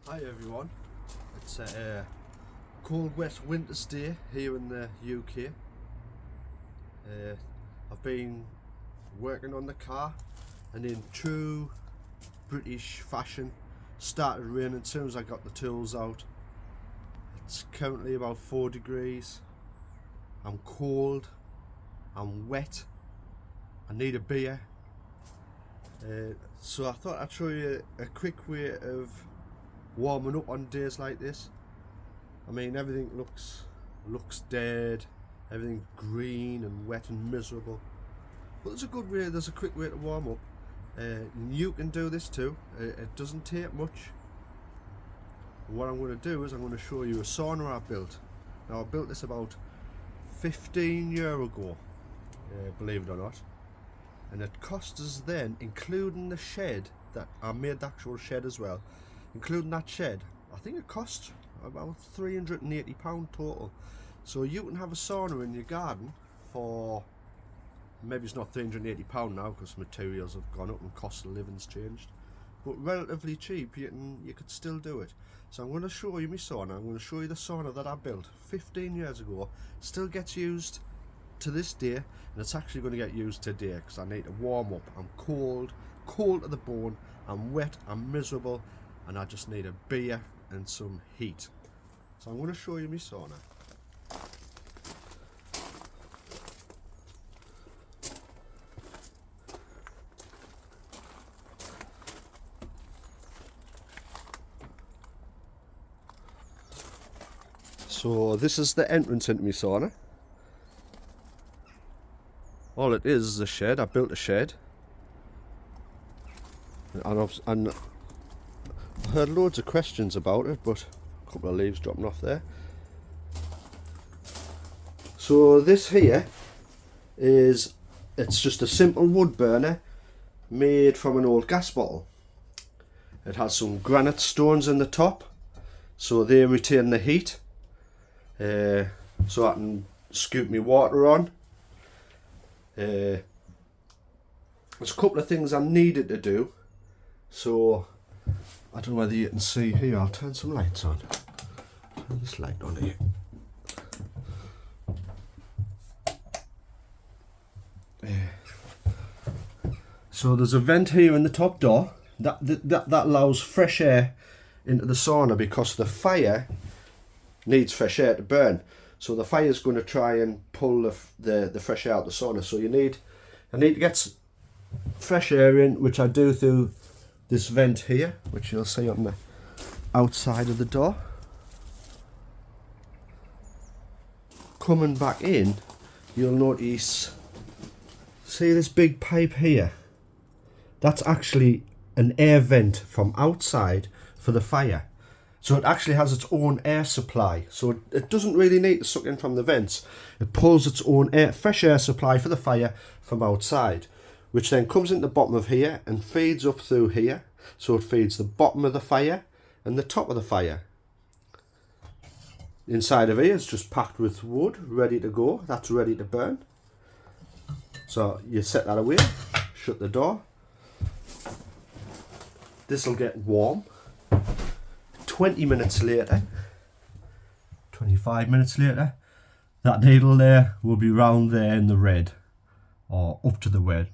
Hi everyone, it's a cold wet winter's day here in the UK. I've been working on the car and in true British fashion started raining as soon as I got the tools out. It's currently about 4 degrees, I'm cold, I'm wet, I need a beer. So I thought I'd show you a quick way of warming up on days like this. I mean, everything looks dead, everything green and wet and miserable, but there's a quick way to warm up. You can do this too. It doesn't take much. What I'm going to do is I'm going to show you a sauna I built. Now I built this about 15 years ago, believe it or not, and it cost us then, including the shed, that I made the actual shed as well, including that shed, I think it cost about £380 total. So you can have a sauna in your garden for, maybe it's not £380 now because materials have gone up and cost of living's changed, but relatively cheap. You could still do it. So I'm going to show you my sauna. I'm going to show you the sauna that I built 15 years ago. Still gets used to this day, and it's actually going to get used today because I need to warm up. I'm cold to the bone, I'm wet, I'm miserable, and I just need a beer and some heat. So I'm going to show you my sauna. So this is the entrance into my sauna. All it is a shed. I built a shed, and I heard loads of questions about it, but a couple of leaves dropping off there. So this here it's just a simple wood burner made from an old gas bottle. It has some granite stones in the top, so they retain the heat, so I can scoop my water on. There's a couple of things I needed to do, so I don't know whether you can see here. I'll turn some lights on. Turn this light on here. So there's a vent here in the top door that allows fresh air into the sauna, because the fire needs fresh air to burn. So the fire's going to try and pull the fresh air out of the sauna. So I need to get fresh air in, which I do through this vent here, which you'll see on the outside of the door. Coming back in, you'll notice, see this big pipe here? That's actually an air vent from outside for the fire. So it actually has its own air supply. So it doesn't really need to suck in from the vents. It pulls its own fresh air supply for the fire from outside, which then comes into the bottom of here and feeds up through here. So it feeds the bottom of the fire and the top of the fire. Inside of here is just packed with wood, ready to go. That's ready to burn. So you set that away, shut the door. This will get warm. 20 minutes later, 25 minutes later, that needle there will be round there in the red, or up to the red.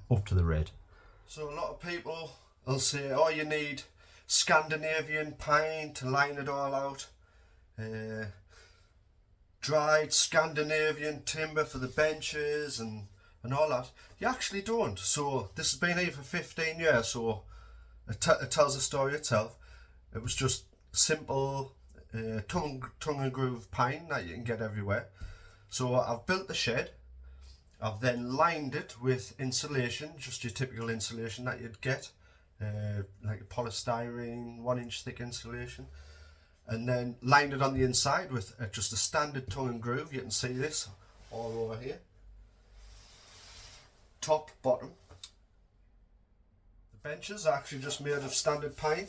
So a lot of people will say, oh, you need Scandinavian pine to line it all out, dried Scandinavian timber for the benches and all that. You actually don't. So this has been here for 15 years, so it tells the story itself. It was just simple tongue and groove pine that you can get everywhere. So I've built the shed. I've then lined it with insulation, just your typical insulation that you'd get, like a polystyrene 1-inch thick insulation, and then lined it on the inside with just a standard tongue and groove. You can see this all over here, top, bottom. The benches are actually just made of standard pine.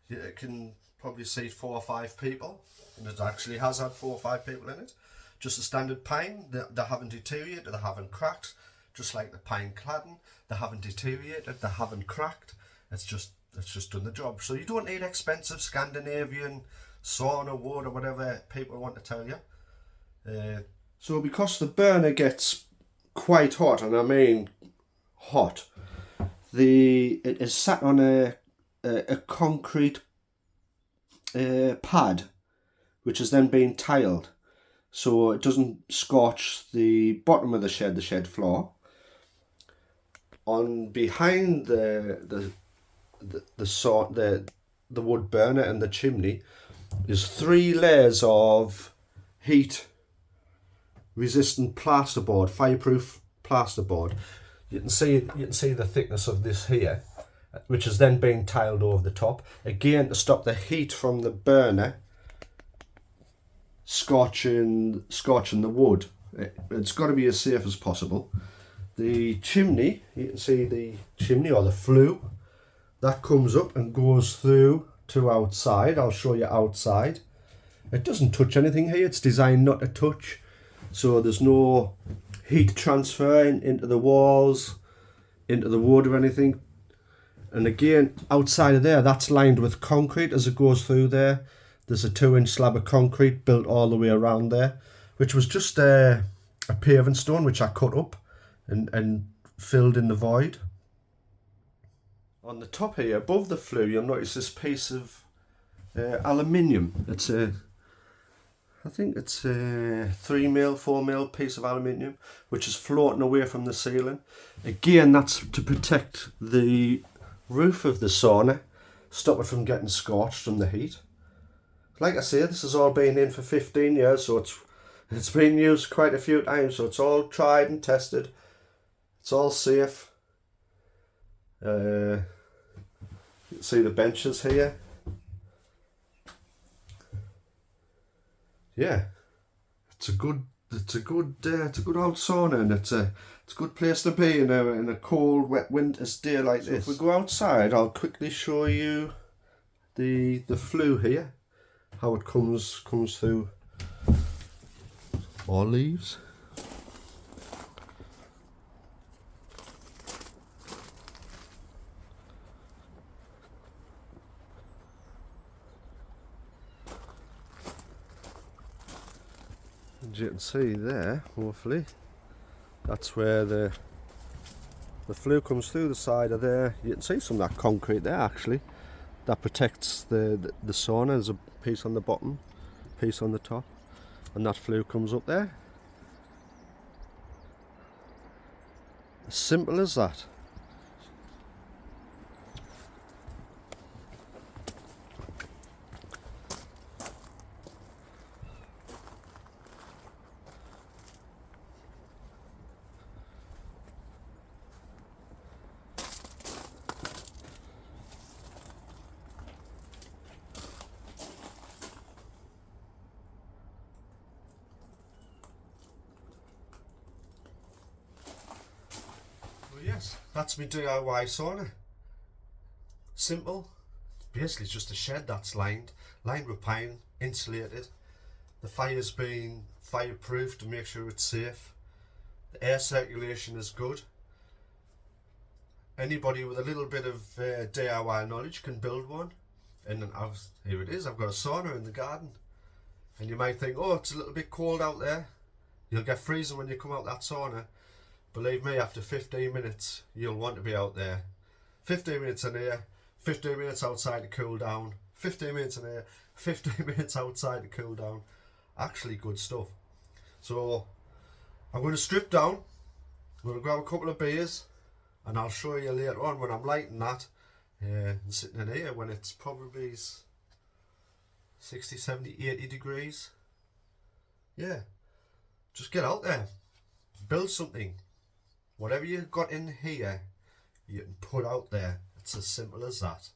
You can probably seat 4 or 5 people, and it actually has had 4 or 5 people in it. Just a standard pine. They haven't deteriorated, they haven't cracked. Just like the pine cladding, they haven't deteriorated, they haven't cracked. It's just it's just done the job. So you don't need expensive Scandinavian sauna wood or whatever people want to tell you. So because the burner gets quite hot, and I mean hot, it is sat on a concrete pad, which has then been tiled, so it doesn't scorch the bottom of the shed floor. On behind the wood burner and the chimney is 3 layers of heat resistant plasterboard, fireproof plasterboard. You can see the thickness of this here, which has then been tiled over the top, again to stop the heat from the burner scorching the wood. It's got to be as safe as possible. The chimney, you can see the chimney or the flue, that comes up and goes through to outside. I'll show you outside. It doesn't touch anything here. It's designed not to touch, so there's no heat transfer into the walls, into the wood or anything. And again, outside of there, that's lined with concrete as it goes through there. There's a 2-inch slab of concrete built all the way around there, which was just a paving stone which I cut up and filled in the void. On the top here, above the flue, you'll notice this piece of aluminium. I think it's a 3mm, 4mm piece of aluminium, which is floating away from the ceiling. Again, that's to protect the roof of the sauna, stop it from getting scorched from the heat. Like I say, this has all been in for 15 years, so it's been used quite a few times, so it's all tried and tested. It's all safe. You can see the benches here. Yeah, it's a good old sauna, and it's a good place to be in a cold, wet winter's day like this. If we go outside, I'll quickly show you the flue here, how it comes through all leaves. As you can see there, hopefully, that's where the flue comes through the side of there. You can see some of that concrete there actually. That protects the sauna. There's a piece on the bottom, piece on the top, and that flue comes up there. As simple as that. Yes, that's my DIY sauna. Simple. Basically it's just a shed that's lined with pine, insulated. The fire's been fireproof to make sure it's safe. The air circulation is good. Anybody with a little bit of DIY knowledge can build one. And then here it is, I've got a sauna in the garden. And you might think, oh, it's a little bit cold out there. You'll get freezing when you come out that sauna. Believe me, after 15 minutes, you'll want to be out there. 15 minutes in here, 15 minutes outside to cool down, 15 minutes in here, 15 minutes outside to cool down. Actually good stuff. So, I'm going to strip down, I'm going to grab a couple of beers, and I'll show you later on when I'm lighting that, and sitting in here when it's probably 60, 70, 80 degrees. Yeah, just get out there, build something. Whatever you've got in here, you can put out there. It's as simple as that.